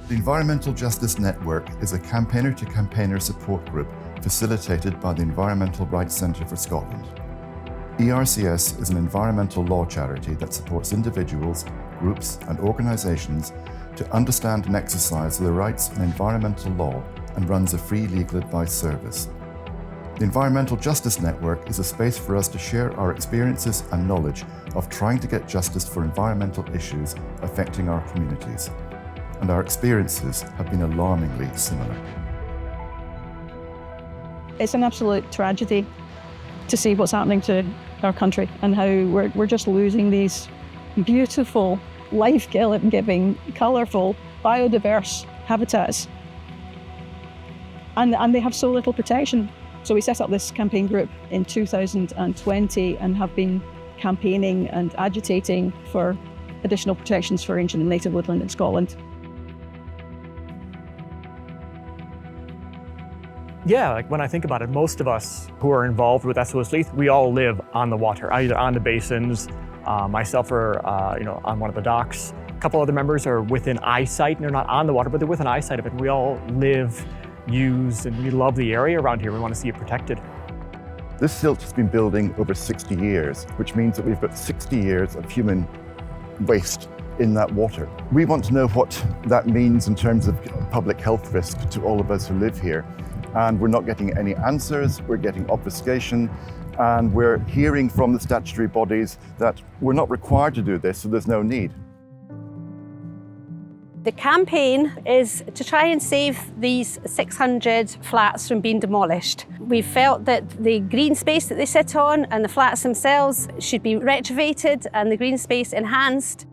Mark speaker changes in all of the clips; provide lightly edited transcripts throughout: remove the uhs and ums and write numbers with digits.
Speaker 1: The Environmental Justice Network is a campaigner-to-campaigner support group facilitated by the Environmental Rights Centre for Scotland. ERCS is an environmental law charity that supports individuals, groups and organisations to understand and exercise their rights in environmental law and runs a free legal advice service. The Environmental Justice Network is a space for us to share our experiences and knowledge of trying to get justice for environmental issues affecting our communities. And our experiences have been alarmingly similar.
Speaker 2: It's an absolute tragedy to see what's happening to our country and how we're just losing these beautiful, life-giving, colourful, biodiverse habitats. And they have so little protection. So we set up this campaign group in 2020 and have been campaigning and agitating for additional protections for ancient and native woodland in Scotland.
Speaker 3: Yeah, like when I think about it, most of us who are involved with SOS Leith, we all live on the water, either on the basins, myself or on one of the docks. A couple other members are within eyesight, and they're not on the water, but they're within eyesight of it. We all live, use, and we love the area around here. We want to see it protected.
Speaker 1: This silt has been building over 60 years, which means that we've got 60 years of human waste in that water. We want to know what that means in terms of public health risk to all of us who live here. And we're not getting any answers, we're getting obfuscation, and we're hearing from the statutory bodies that we're not required to do this, so there's no need.
Speaker 4: The campaign is to try and save these 600 flats from being demolished. We felt that the green space that they sit on and the flats themselves should be retrofitted and the green space enhanced.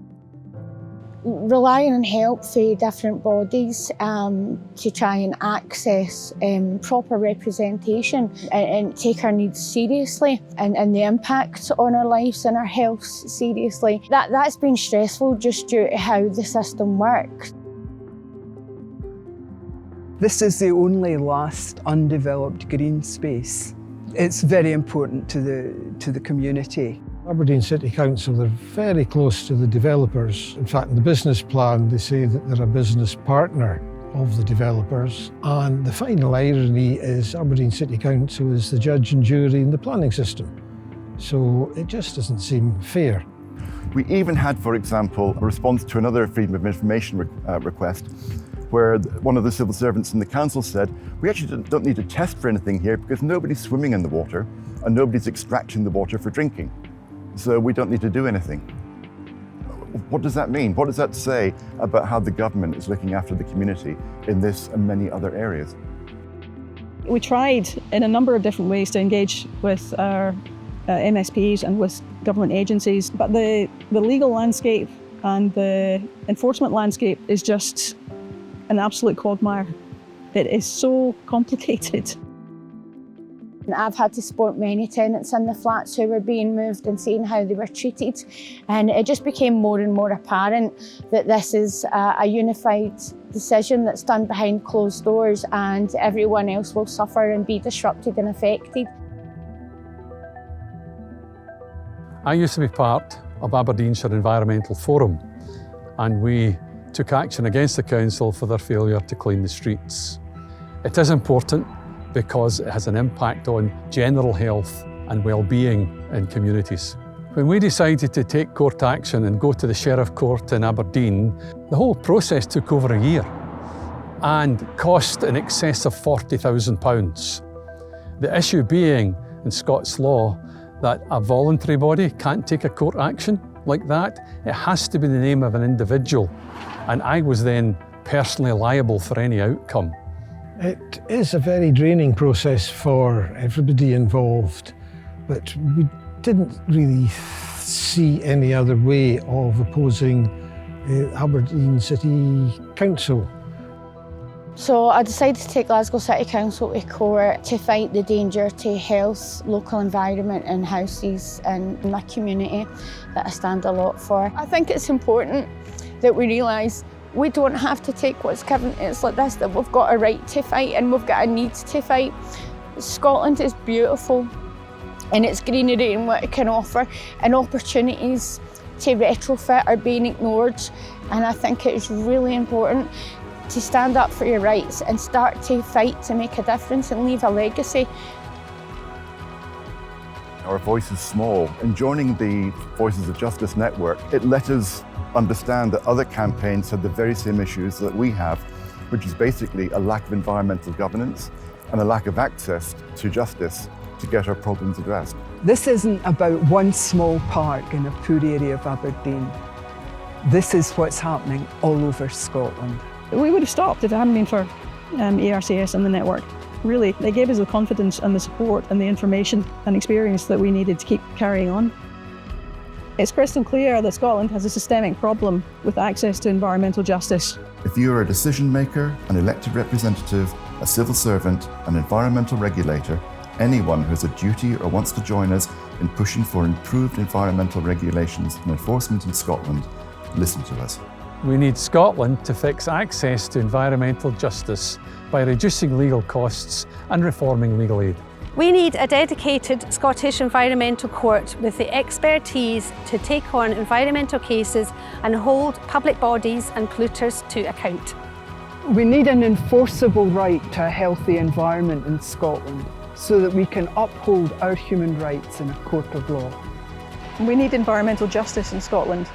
Speaker 5: Relying on help for different bodies to try and access proper representation and take our needs seriously and the impact on our lives and our health seriously. That's been stressful just due to how the system works.
Speaker 6: This is the only last undeveloped green space. It's very important to the community.
Speaker 7: Aberdeen City Council are very close to the developers. In fact, in the business plan, they say that they're a business partner of the developers. And the final irony is Aberdeen City Council is the judge and jury in the planning system. So it just doesn't seem fair.
Speaker 1: We even had, for example, a response to another Freedom of Information request where one of the civil servants in the council said, we actually don't need to test for anything here because nobody's swimming in the water and nobody's extracting the water for drinking. So we don't need to do anything. What does that mean? What does that say about how the government is looking after the community in this and many other areas?
Speaker 2: We tried in a number of different ways to engage with our MSPs and with government agencies, but the legal landscape and the enforcement landscape is just an absolute quagmire. It is so complicated.
Speaker 5: I've had to support many tenants in the flats who were being moved and seeing how they were treated. And it just became more and more apparent that this is a unified decision that's done behind closed doors and everyone else will suffer and be disrupted and affected.
Speaker 8: I used to be part of Aberdeenshire Environmental Forum, and we took action against the council for their failure to clean the streets. It is important because it has an impact on general health and well-being in communities. When we decided to take court action and go to the Sheriff Court in Aberdeen, the whole process took over a year and cost in excess of £40,000. The issue being, in Scots law, that a voluntary body can't take a court action like that. It has to be the name of an individual, and I was then personally liable for any outcome.
Speaker 7: It is a very draining process for everybody involved, but we didn't really see any other way of opposing Aberdeen City Council.
Speaker 5: So I decided to take Glasgow City Council to court to fight the danger to health, local environment and houses in my community that I stand a lot for. I think it's important that we realise we don't have to take what's given to us like this, that we've got a right to fight and we've got a need to fight. Scotland is beautiful and its greenery and what it can offer, and opportunities to retrofit are being ignored, and I think it's really important to stand up for your rights and start to fight to make a difference and leave a legacy.
Speaker 1: Our voice is small. In joining the Voices of Justice network, it let us understand that other campaigns had the very same issues that we have, which is basically a lack of environmental governance and a lack of access to justice to get our problems addressed.
Speaker 6: This isn't about one small park in a poor area of Aberdeen. This is what's happening all over Scotland.
Speaker 2: We would have stopped if it hadn't been for ERCS and the network. Really, they gave us the confidence and the support and the information and experience that we needed to keep carrying on. It's crystal clear that Scotland has a systemic problem with access to environmental justice.
Speaker 1: If you are a decision maker, an elected representative, a civil servant, an environmental regulator, anyone who has a duty or wants to join us in pushing for improved environmental regulations and enforcement in Scotland, listen to us.
Speaker 8: We need Scotland to fix access to environmental justice by reducing legal costs and reforming legal aid.
Speaker 4: We need a dedicated Scottish Environmental Court with the expertise to take on environmental cases and hold public bodies and polluters to account.
Speaker 6: We need an enforceable right to a healthy environment in Scotland so that we can uphold our human rights in a court of law.
Speaker 2: We need environmental justice in Scotland.